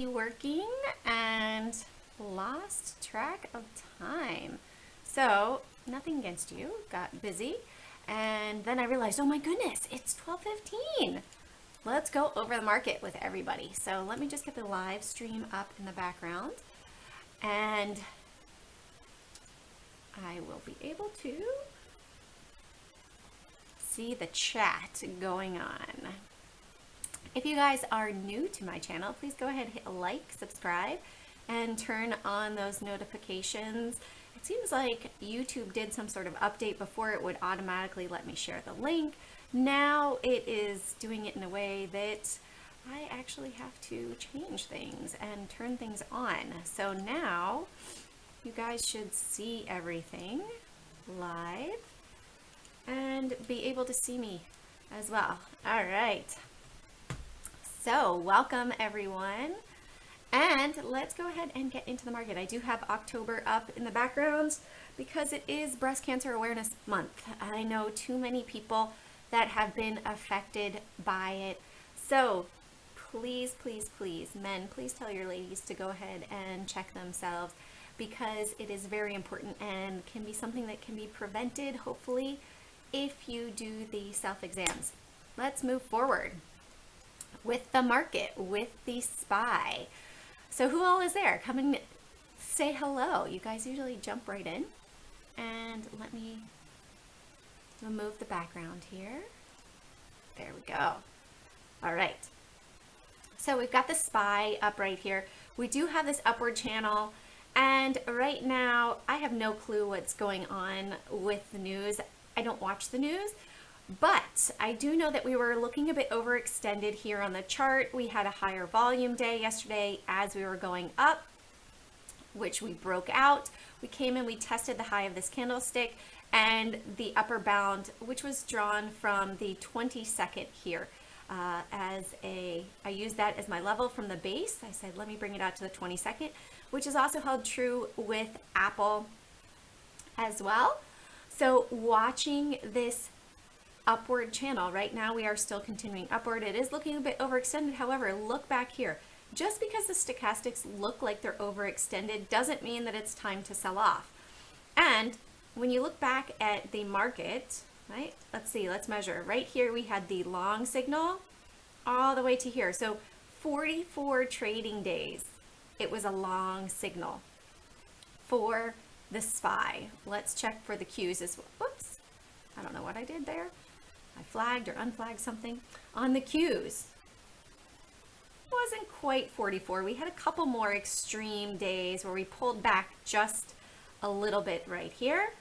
Working and lost track of time. So nothing against you, got busy. And then I realized, oh my goodness, it's 12:15. Let's go over the market with everybody. So let me just get the live stream up in the background and I will be able to see the chat going on. If you guys are new to my channel, please go ahead and hit like, subscribe, and turn on those notifications. It seems like YouTube did some sort of update. Before it would automatically let me share the link. Now it is doing it in a way that I actually have to change things and turn things on. So now you guys should see everything live and be able to see me as well. All right. So welcome everyone, and let's go ahead and get into the market. I do have October up in the background because it is Breast Cancer Awareness Month. I know too many people that have been affected by it. So please, please, please, men, please tell your ladies to go ahead and check themselves because it is very important and can be something that can be prevented, hopefully, if you do the self-exams. Let's move forward with the market, with the SPY. So who all is there? Come and say hello. You guys usually jump right in. And let me remove the background here. There we go. All right. So we've got the SPY up right here. We do have this upward channel. And right now, I have no clue what's going on with the news. I don't watch the news. But I do know that we were looking a bit overextended here on the chart. We had a higher volume day yesterday as we were going up, which we broke out. We came in, we tested the high of this candlestick and the upper bound, which was drawn from the 22nd here. I used that as my level from the base. I said, let me bring it out to the 22nd, which is also held true with Apple as well. So watching this upward channel. Right now we are still continuing upward. It is looking a bit overextended. However, look back here. Just because the stochastics look like they're overextended doesn't mean that it's time to sell off. And when you look back at the market, right? Let's see, let's measure. Right here we had the long signal all the way to here. So 44 trading days. It was a long signal for the SPY. Let's check for the Qs as well. Whoops. I don't know what I did there. I flagged or unflagged something. On the Qs, it wasn't quite 44. We had a couple more extreme days where we pulled back just a little bit right here.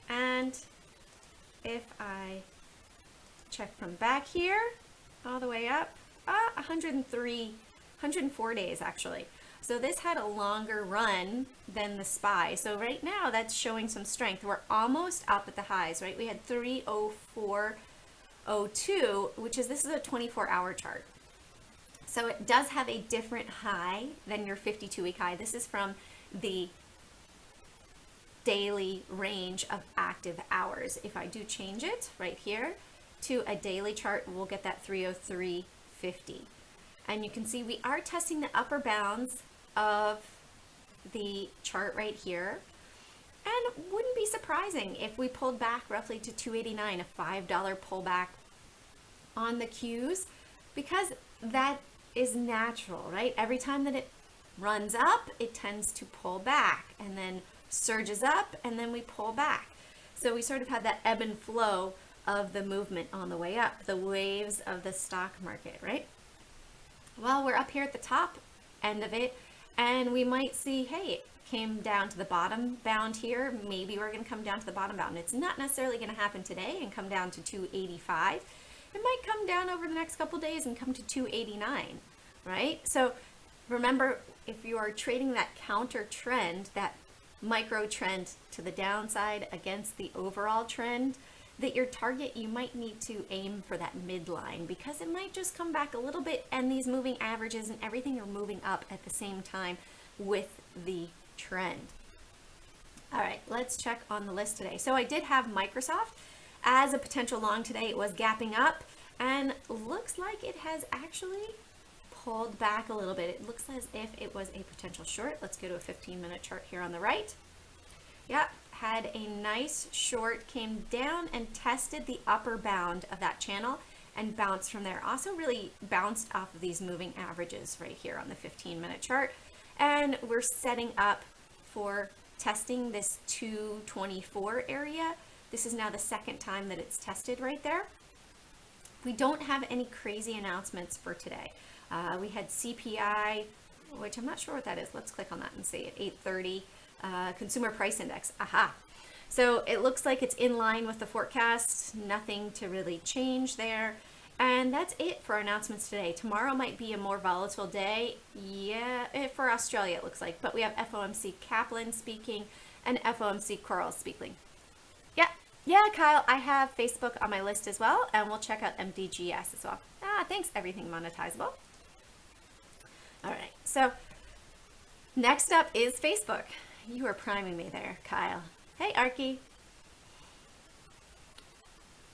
And if I check from back here all the way up, 104 days actually. So this had a longer run than the SPY. So right now that's showing some strength. We're almost up at the highs, right? We had 304.02, which is, this is a 24-hour chart. So it does have a different high than your 52-week high. This is from the daily range of active hours. If I do change it right here to a daily chart, we'll get that 303.50. And you can see we are testing the upper bounds of the chart right here. And wouldn't be surprising if we pulled back roughly to 289, a $5 pullback on the Qs, because that is natural, right? Every time that it runs up, it tends to pull back and then surges up and then we pull back. So we sort of had that ebb and flow of the movement on the way up, the waves of the stock market, right? Well, we're up here at the top end of it, and we might see, hey, it came down to the bottom bound here. Maybe we're going to come down to the bottom bound. It's not necessarily going to happen today and come down to 285. It might come down over the next couple days and come to 289, right? So remember, if you are trading that counter trend, that micro trend to the downside against the overall trend, that your target, you might need to aim for that midline because it might just come back a little bit and these moving averages and everything are moving up at the same time with the trend. All right, let's check on the list today. So I did have Microsoft as a potential long today. It was gapping up and looks like it has actually pulled back a little bit. It looks as if it was a potential short. Let's go to a 15-minute chart here on the right. Yep, had a nice short, came down and tested the upper bound of that channel and bounced from there. Also really bounced off of these moving averages right here on the 15-minute chart. And we're setting up for testing this 224 area. This is now the second time that it's tested right there. We don't have any crazy announcements for today. We had CPI, which I'm not sure what that is. Let's click on that and see at 8:30. Consumer Price Index. Aha. So it looks like it's in line with the forecast. Nothing to really change there. And that's it for our announcements today. Tomorrow might be a more volatile day. Yeah, for Australia it looks like. But we have FOMC Kaplan speaking and FOMC Coral speaking. Yeah, Kyle, I have Facebook on my list as well, and we'll check out MDGS as well. Thanks, everything monetizable. All right, so next up is Facebook. You are priming me there, Kyle. Hey, Arky.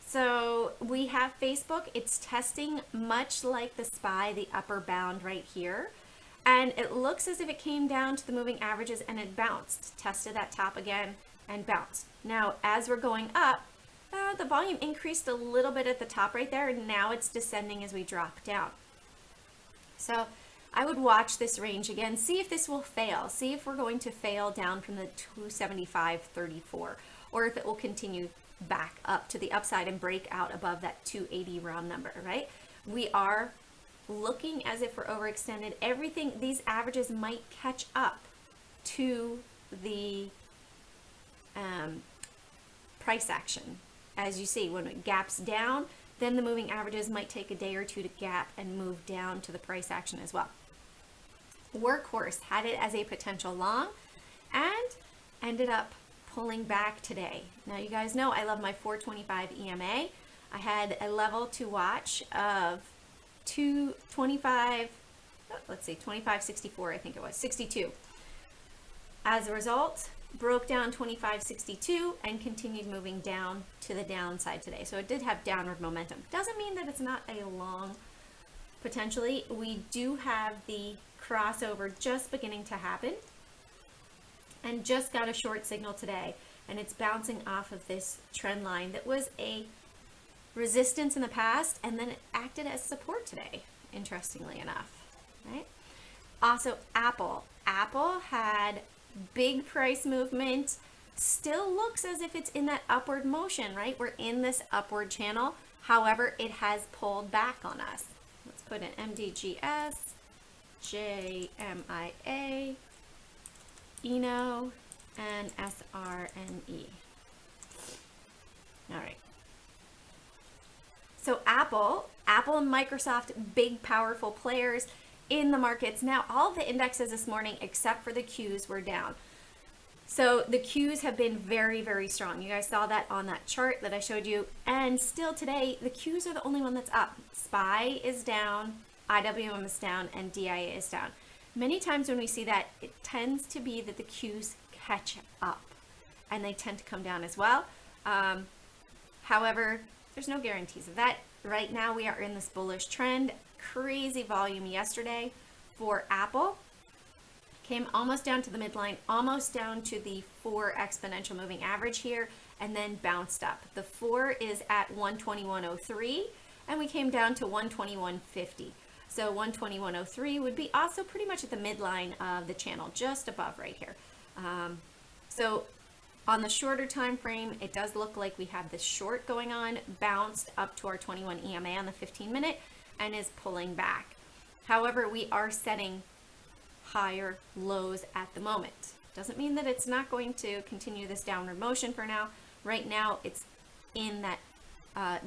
So we have Facebook. It's testing much like the SPY, the upper bound right here. And it looks as if it came down to the moving averages and it bounced, tested that top again and bounced. Now, as we're going up, the volume increased a little bit at the top right there, and now it's descending as we drop down. So I would watch this range again, see if this will fail, see if we're going to fail down from the 275.34, or if it will continue back up to the upside and break out above that 280 round number, right? We are looking as if we're overextended. Everything, these averages might catch up to the price action. As you see, when it gaps down, then the moving averages might take a day or two to gap and move down to the price action as well. Workhorse had it as a potential long and ended up pulling back today. Now you guys know I love my 425 EMA. I had a level to watch of 225, let's see, 25.64, I think it was, 62. As a result, broke down 25.62 and continued moving down to the downside today. So it did have downward momentum. Doesn't mean that it's not a long potentially. We do have the crossover just beginning to happen and just got a short signal today, and it's bouncing off of this trend line that was a resistance in the past and then it acted as support today, interestingly enough, right? Also, Apple had big price movement, still looks as if it's in that upward motion, right? We're in this upward channel. However, it has pulled back on us. Let's put in MDGS, JMIA, ENO, and SRNE. All right. So Apple and Microsoft, big, powerful players in the markets. Now, all the indexes this morning, except for the Qs, were down. So the Qs have been very, very strong. You guys saw that on that chart that I showed you. And still today, the Qs are the only one that's up. SPY is down, IWM is down, and DIA is down. Many times when we see that, it tends to be that the Qs catch up and they tend to come down as well. However, there's no guarantees of that. Right now we are in this bullish trend. Crazy volume yesterday for Apple. Came almost down to the midline, almost down to the 4 exponential moving average here, and then bounced up. The 4 is at 121.03, and we came down to 121.50. So 121.03 would be also pretty much at the midline of the channel, just above right here. So on the shorter time frame, it does look like we have this short going on, bounced up to our 21 EMA on the 15-minute, and is pulling back. However, we are setting higher lows at the moment. Doesn't mean that it's not going to continue this downward motion for now. Right now, it's in that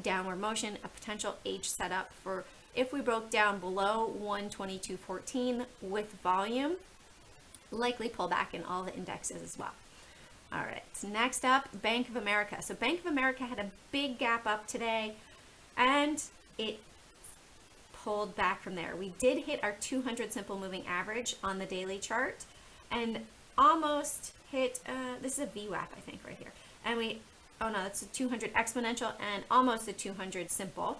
downward motion, a potential H setup for if we broke down below 122.14 with volume, likely pull back in all the indexes as well. All right, so next up, Bank of America. So Bank of America had a big gap up today, and it pulled back from there. We did hit our 200 simple moving average on the daily chart and almost hit, this is a VWAP, I think, right here. And we, oh no, that's a 200 exponential and almost a 200 simple.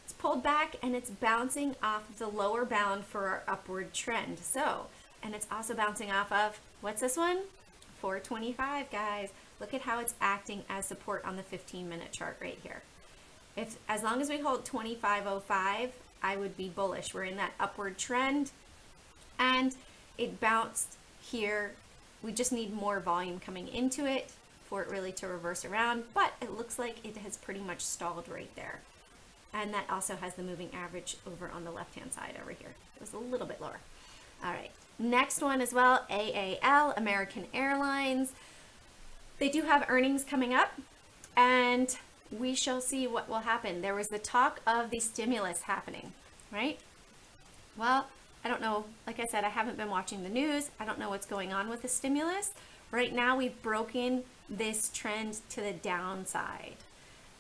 It's pulled back and it's bouncing off the lower bound for our upward trend. So, and it's also bouncing off of, what's this one? 425, guys. Look at how it's acting as support on the 15-minute chart right here. As long as we hold 2505, I would be bullish. We're in that upward trend and it bounced here. We just need more volume coming into it for it really to reverse around, but it looks like it has pretty much stalled right there. And that also has the moving average over on the left-hand side over here. It was a little bit lower. All right, next one as well, AAL, American Airlines. They do have earnings coming up, and we shall see what will happen. There was the talk of the stimulus happening, right? Well, I don't know. Like I said, I haven't been watching the news. I don't know what's going on with the stimulus. Right now, we've broken this trend to the downside.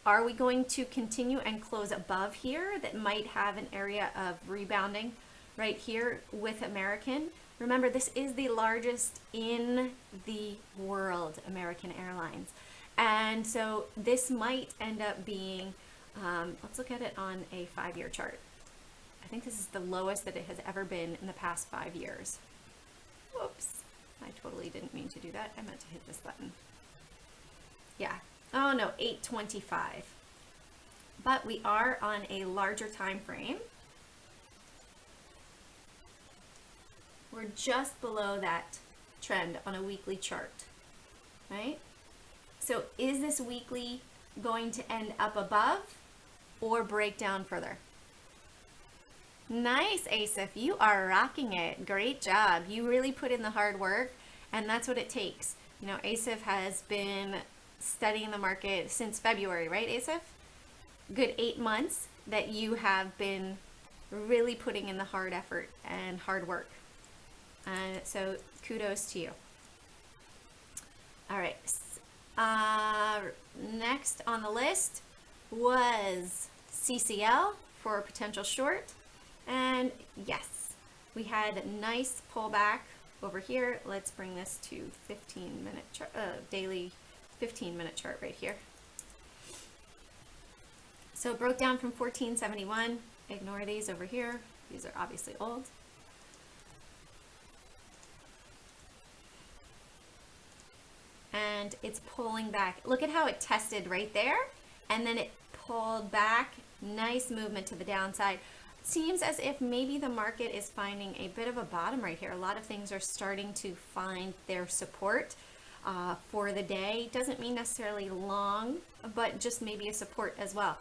Are we going to continue and close above here? That might have an area of rebounding right here with American. Remember, this is the largest in the world, American Airlines. And so this might end up being, let's look at it on a 5-year chart. I think this is the lowest that it has ever been in the past 5 years. Whoops, I totally didn't mean to do that. I meant to hit this button. Yeah, oh no, 825. But we are on a larger time frame. We're just below that trend on a weekly chart, right? So is this weekly going to end up above or break down further? Nice, Asif, you are rocking it. Great job. You really put in the hard work, and that's what it takes. You know, Asif has been studying the market since February, right, Asif? Good 8 months that you have been really putting in the hard effort and hard work. So kudos to you. All right. Next on the list was CCL for a potential short. And yes, we had a nice pullback over here. Let's bring this to 15-minute chart, daily 15-minute chart right here. So it broke down from 1471. Ignore these over here. These are obviously old. And it's pulling back. Look at how it tested right there, and then it pulled back. Nice movement to the downside. Seems as if maybe the market is finding a bit of a bottom right here. A lot of things are starting to find their support for the day. Doesn't mean necessarily long, but just maybe a support as well.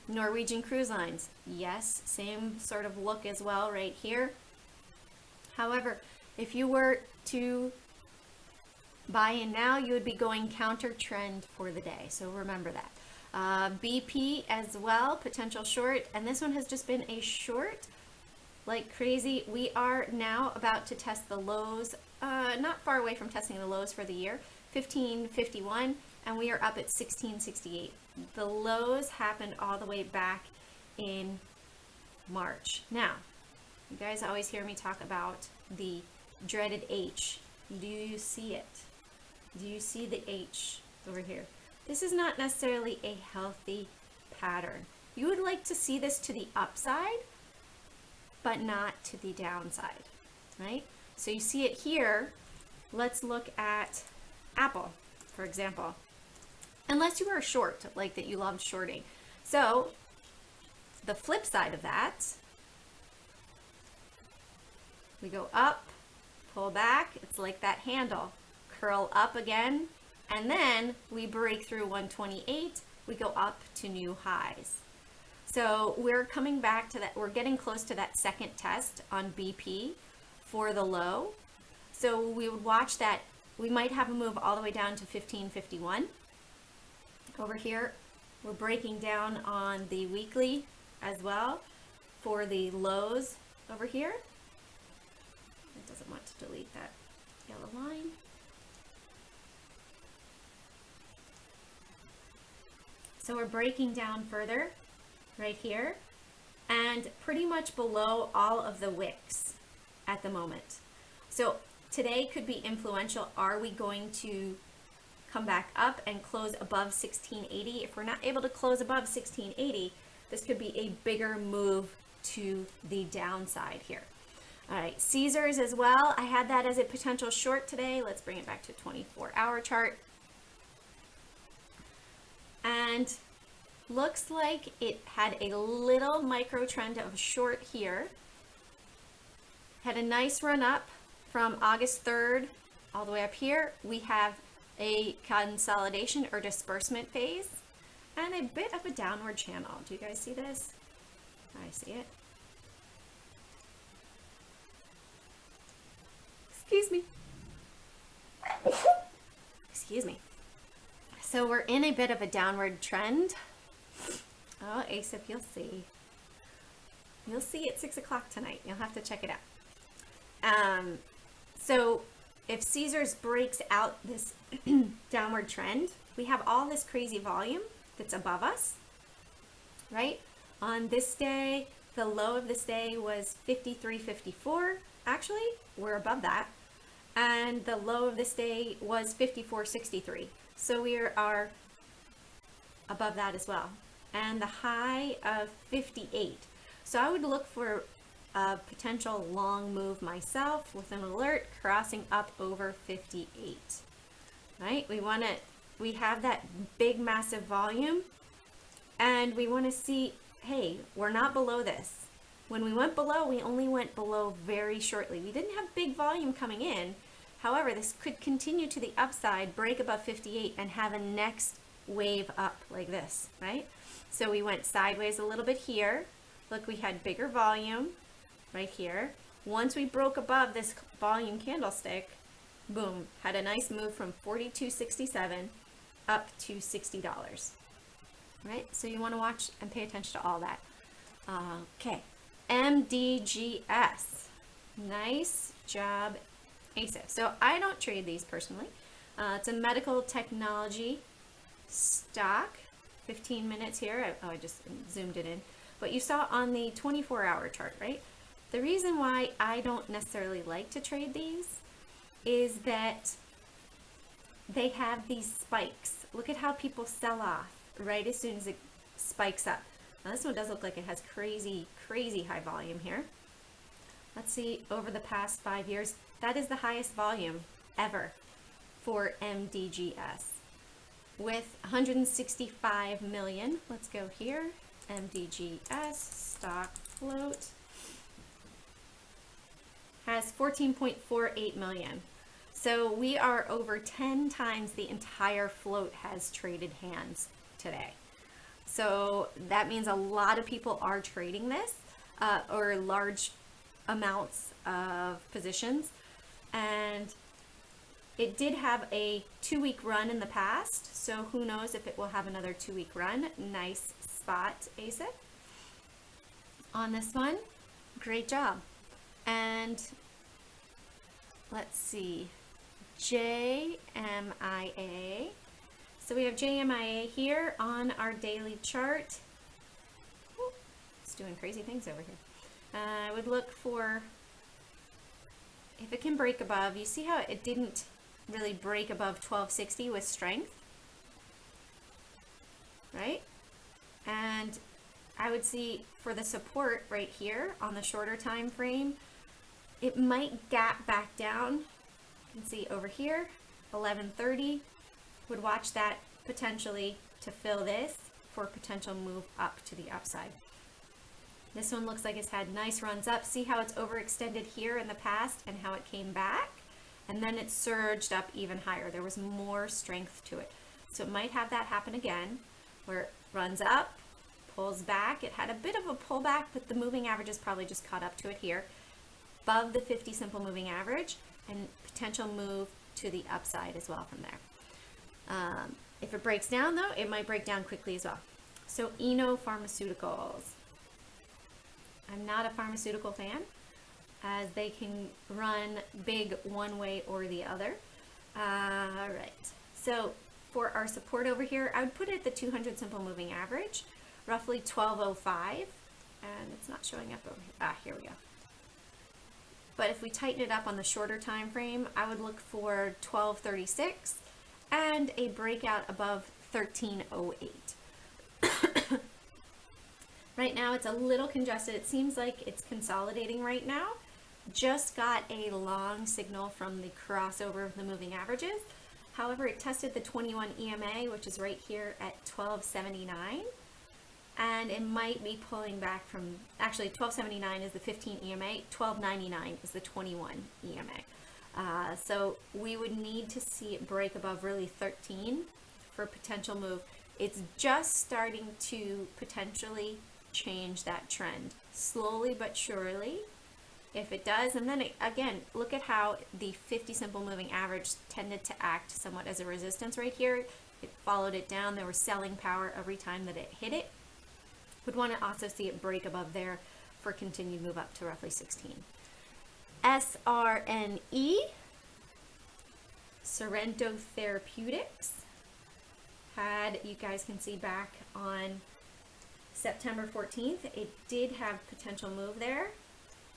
Norwegian Cruise Lines, yes, same sort of look as well right here. However, if you were to buy in now, you would be going counter trend for the day. So remember that. BP as well, potential short. And this one has just been a short like crazy. We are now about to test the lows, not far away from testing the lows for the year, 1551, and we are up at 1668. The lows happened all the way back in March. Now, you guys always hear me talk about the dreaded H. Do you see it? Do you see the H over here? This is not necessarily a healthy pattern. You would like to see this to the upside, but not to the downside, right? So you see it here. Let's look at Apple, for example. Unless you are short, like that you loved shorting. So the flip side of that, we go up, pull back. It's like that handle. Curl up again, and then we break through 128, we go up to new highs. So we're coming back to that, we're getting close to that second test on BP for the low. So we would watch that. We might have a move all the way down to 1551. Over here, we're breaking down on the weekly as well for the lows over here. It doesn't want to delete that yellow line. So we're breaking down further right here and pretty much below all of the wicks at the moment. So today could be influential. Are we going to come back up and close above 1680? If we're not able to close above 1680, this could be a bigger move to the downside here. All right, Caesars as well. I had that as a potential short today. Let's bring it back to 24-hour chart. And looks like it had a little micro trend of short here. Had a nice run up from August 3rd all the way up here. We have a consolidation or disbursement phase and a bit of a downward channel. Do you guys see this? I see it. Excuse me. Excuse me. So we're in a bit of a downward trend. Oh, ASIP, you'll see. You'll see at 6 o'clock tonight. You'll have to check it out. So if Caesars breaks out this downward trend, we have all this crazy volume that's above us, right? On this day, the low of this day was 53.54. Actually, we're above that. And the low of this day was 54.63. So we are above that as well. And the high of 58. So I would look for a potential long move myself with an alert crossing up over 58. Right? We have that big massive volume and we want to see, hey, we're not below this. When we went below, we only went below very shortly. We didn't have big volume coming in. However, this could continue to the upside, break above 58 and have a next wave up like this, right? So we went sideways a little bit here. Look, we had bigger volume right here. Once we broke above this volume candlestick, boom, had a nice move from $42.67 up to $60, right? So you want to watch and pay attention to all that. Okay, MDGS, nice job, ASIF. So I don't trade these personally. It's a medical technology stock. 15 minutes here. I just zoomed it in. But you saw on the 24-hour chart, right? The reason why I don't necessarily like to trade these is that they have these spikes. Look at how people sell off right as soon as it spikes up. Now this one does look like it has crazy, crazy high volume here. Let's see, over the past 5 years, that is the highest volume ever for MDGS. With 165 million, let's go here, MDGS, stock float, has 14.48 million. So we are over 10 times the entire float has traded hands today. So that means a lot of people are trading this, or large amounts of positions. And it did have a 2-week run in the past, so who knows if it will have another 2-week run. Nice spot, ASIC, on this one. Great job. And let's see, JMIA. So we have JMIA here on our daily chart. Ooh, it's doing crazy things over here. I would look for, if it can break above, you see how it didn't really break above 1260 with strength, right? And I would see for the support right here on the shorter time frame, it might gap back down. You can see over here, 1130, would watch that potentially to fill this for potential move up to the upside. This one looks like it's had nice runs up. See how it's overextended here in the past and how it came back? And then it surged up even higher. There was more strength to it. So it might have that happen again, where it runs up, pulls back. It had a bit of a pullback, but the moving average is probably just caught up to it here. Above the 50 simple moving average, and potential move to the upside as well from there. If it breaks down though, it might break down quickly as well. So Eno Pharmaceuticals. I'm not a pharmaceutical fan, as they can run big one way or the other. All right, so for our support over here, I would put it at the 200 simple moving average, roughly 1205, and it's not showing up over here. Ah, here we go. But if we tighten it up on the shorter time frame, I would look for 1236 and a breakout above 1308. Right now it's a little congested. It seems like it's consolidating right now. Just got a long signal from the crossover of the moving averages. However, it tested the 21 EMA, which is right here at 1279. And it might be pulling back from, actually 1279 is the 15 EMA, 1299 is the 21 EMA. So we would need to see it break above really 13 for potential move. It's just starting to potentially change that trend, slowly but surely. If it does, and then again, look at how the 50 simple moving average tended to act somewhat as a resistance right here. It followed it down. There was selling power every time that it hit it. Would want to also see it break above there for continued move up to roughly 16. SRNE, Sorrento Therapeutics, had, you guys can see back on September 14th, it did have potential move there.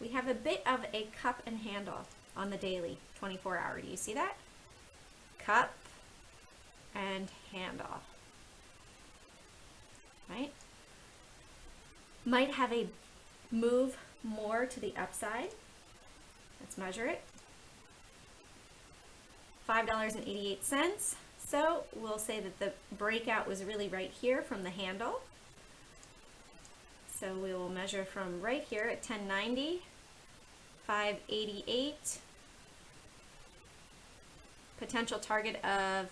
We have a bit of a cup and handle on the daily 24-hour. Do you see that? Cup and handle, right? Might have a move more to the upside. Let's measure it. $5.88. So we'll say that the breakout was really right here from the handle. So we will measure from right here at 1090, 588, potential target of,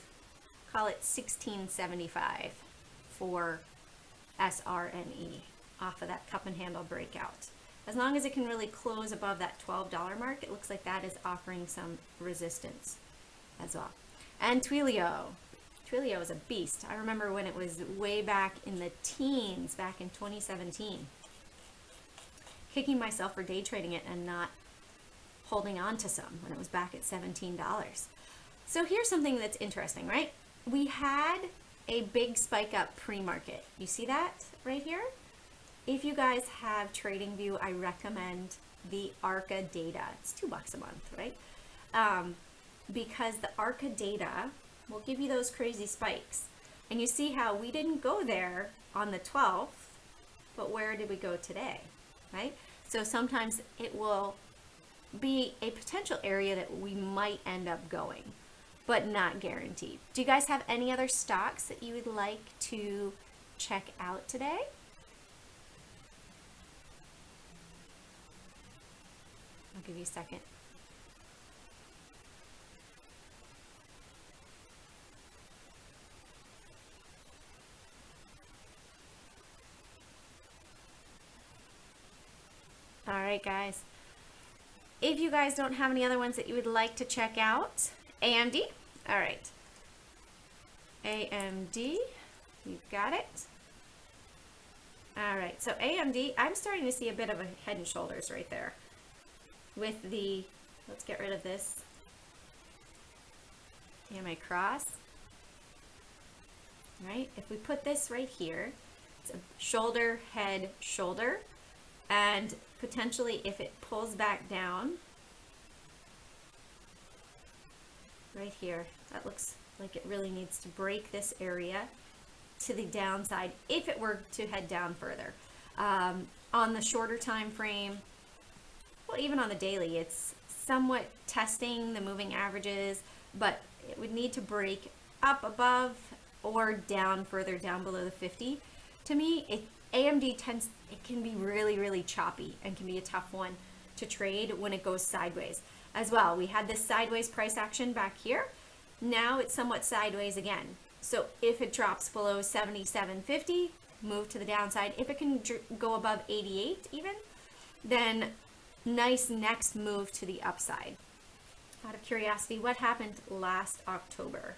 call it 1675 for SRNE off of that cup and handle breakout. As long as it can really close above that $12 mark, it looks like that is offering some resistance as well. And Twilio. Twilio is a beast. I remember when it was way back in the teens, back in 2017. Kicking myself for day trading it and not holding on to some when it was back at $17. So here's something that's interesting, right? We had a big spike up pre-market. You see that right here? If you guys have TradingView, I recommend the ARCA data. It's $2 a month, right? Because the ARCA data will give you those crazy spikes. And you see how we didn't go there on the 12th, but where did we go today, right? So sometimes it will be a potential area that we might end up going, but not guaranteed. Do you guys have any other stocks that you would like to check out today? I'll give you a second. All right, guys. If you guys don't have any other ones that you would like to check out, AMD. All right. AMD, you've got it. All right, so AMD, I'm starting to see a bit of a head and shoulders right there with the, let's get rid of this EMA cross. Right, if we put this right here, it's a shoulder, head, shoulder. And potentially if it pulls back down, right here, that looks like it really needs to break this area to the downside if it were to head down further. On the shorter time frame, well, even on the daily, it's somewhat testing the moving averages, but it would need to break up above or down further down below the 50. To me, AMD tends, it can be really, really choppy and can be a tough one to trade when it goes sideways as well. We had this sideways price action back here. Now it's somewhat sideways again. So if it drops below 77.50, move to the downside. If it can go above 88 even, then nice next move to the upside. Out of curiosity, what happened last October?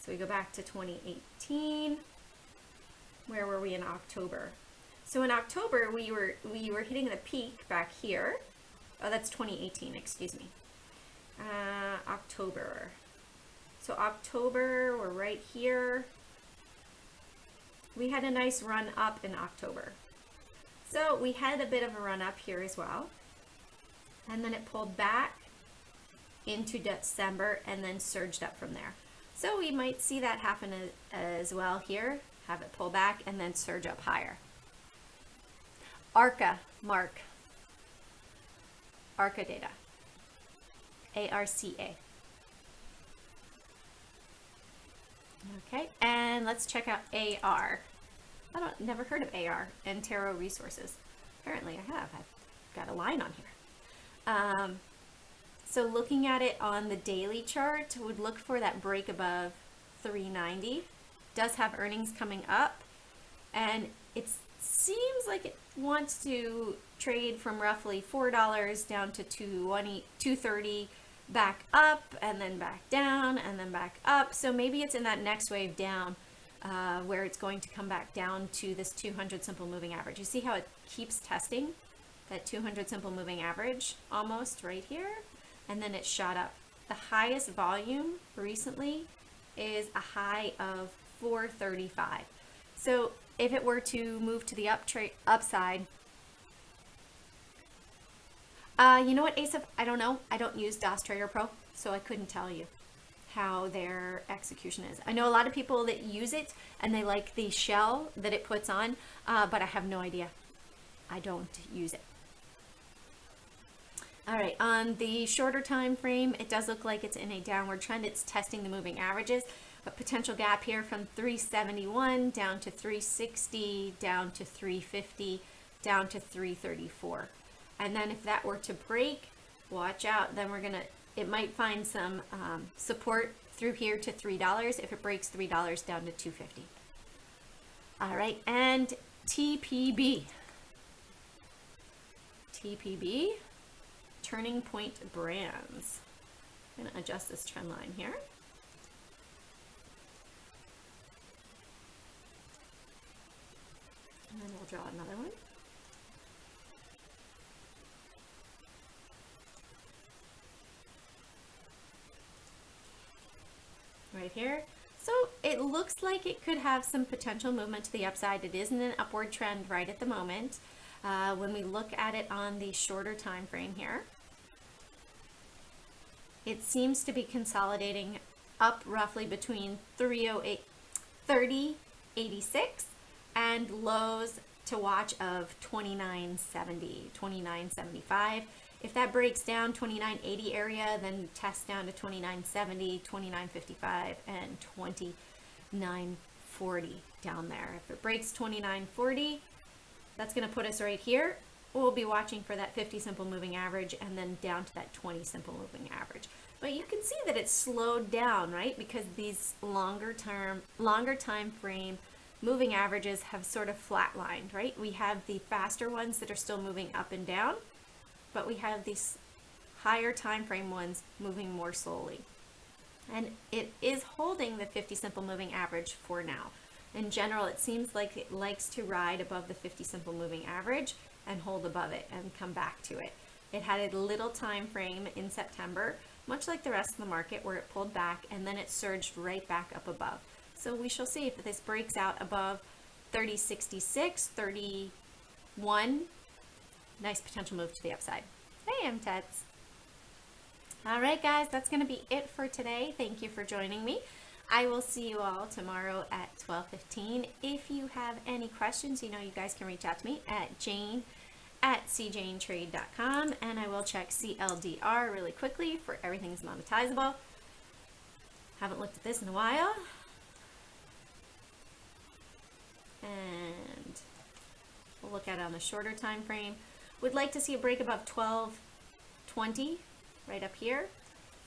So we go back to 2018. Where were we in October? So in October, we were hitting the peak back here. Oh, that's 2018, excuse me. October. So October, we're right here. We had a nice run up in October. So we had a bit of a run up here as well. And then it pulled back into December and then surged up from there. So we might see that happen as well here. Have it pull back and then surge up higher. Mark. ARCA data. ARCA. Okay, and let's check out AR. Never heard of AR, Antero Resources. Apparently I have. I've got a line on here. So looking at it on the daily chart, would look for that break above 390. Does have earnings coming up, and it seems like it wants to trade from roughly $4 down to $2.30, back up and then back down and then back up. So maybe it's in that next wave down where it's going to come back down to this 200 simple moving average. You see how it keeps testing that 200 simple moving average almost right here, and then it shot up. The highest volume recently is a high of 435. So if it were to move to the upside, you know what, Asaph? I don't know. I don't use DOS Trader Pro, so I couldn't tell you how their execution is. I know a lot of people that use it and they like the shell that it puts on, but I have no idea. I don't use it. All right, on the shorter time frame, it does look like it's in a downward trend. It's testing the moving averages, but potential gap here from 371 down to 360, down to 350, down to 334. And then if that were to break, watch out, then it might find some support through here to $3 if it breaks $3 down to $2.50. All right, and TPB. TPB, Turning Point Brands. I'm going to adjust this trend line here. And then we'll draw another one. Right here. So it looks like it could have some potential movement to the upside. It is in an upward trend right at the moment. When we look at it on the shorter time frame here, it seems to be consolidating up roughly between 30.86 and lows to watch of 29.70, 29.75. If that breaks down 29.80 area, then test down to 29.70, 29.55, and 29.40 down there. If it breaks 29.40, that's going to put us right here. We'll be watching for that 50 simple moving average and then down to that 20 simple moving average. But you can see that it's slowed down, right? Because these longer time frame moving averages have sort of flatlined, right? We have the faster ones that are still moving up and down, but we have these higher time frame ones moving more slowly. And it is holding the 50 simple moving average for now. In general, it seems like it likes to ride above the 50 simple moving average and hold above it and come back to it. It had a little time frame in September, much like the rest of the market, where it pulled back and then it surged right back up above. So we shall see if this breaks out above 30.66, 31. Nice potential move to the upside. Hey, I'm Teds. All right, guys, that's going to be it for today. Thank you for joining me. I will see you all tomorrow at 12:15. If you have any questions, you know you guys can reach out to me at jane@cjanetrade.com, and I will check CLDR really quickly for everything's monetizable. Haven't looked at this in a while. And we'll look at it on the shorter time frame. Would like to see a break above 12.20 right up here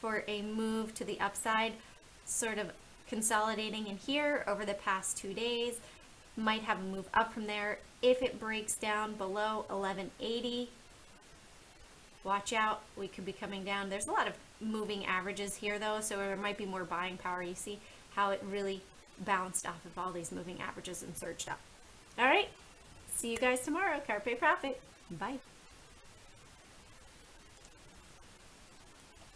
for a move to the upside, sort of consolidating in here over the past 2 days. Might have a move up from there. If it breaks down below 1180, watch out, we could be coming down. There's a lot of moving averages here though, so there might be more buying power. You see how it really bounced off of all these moving averages and surged up. All right, see you guys tomorrow. Carpe profit. Bye.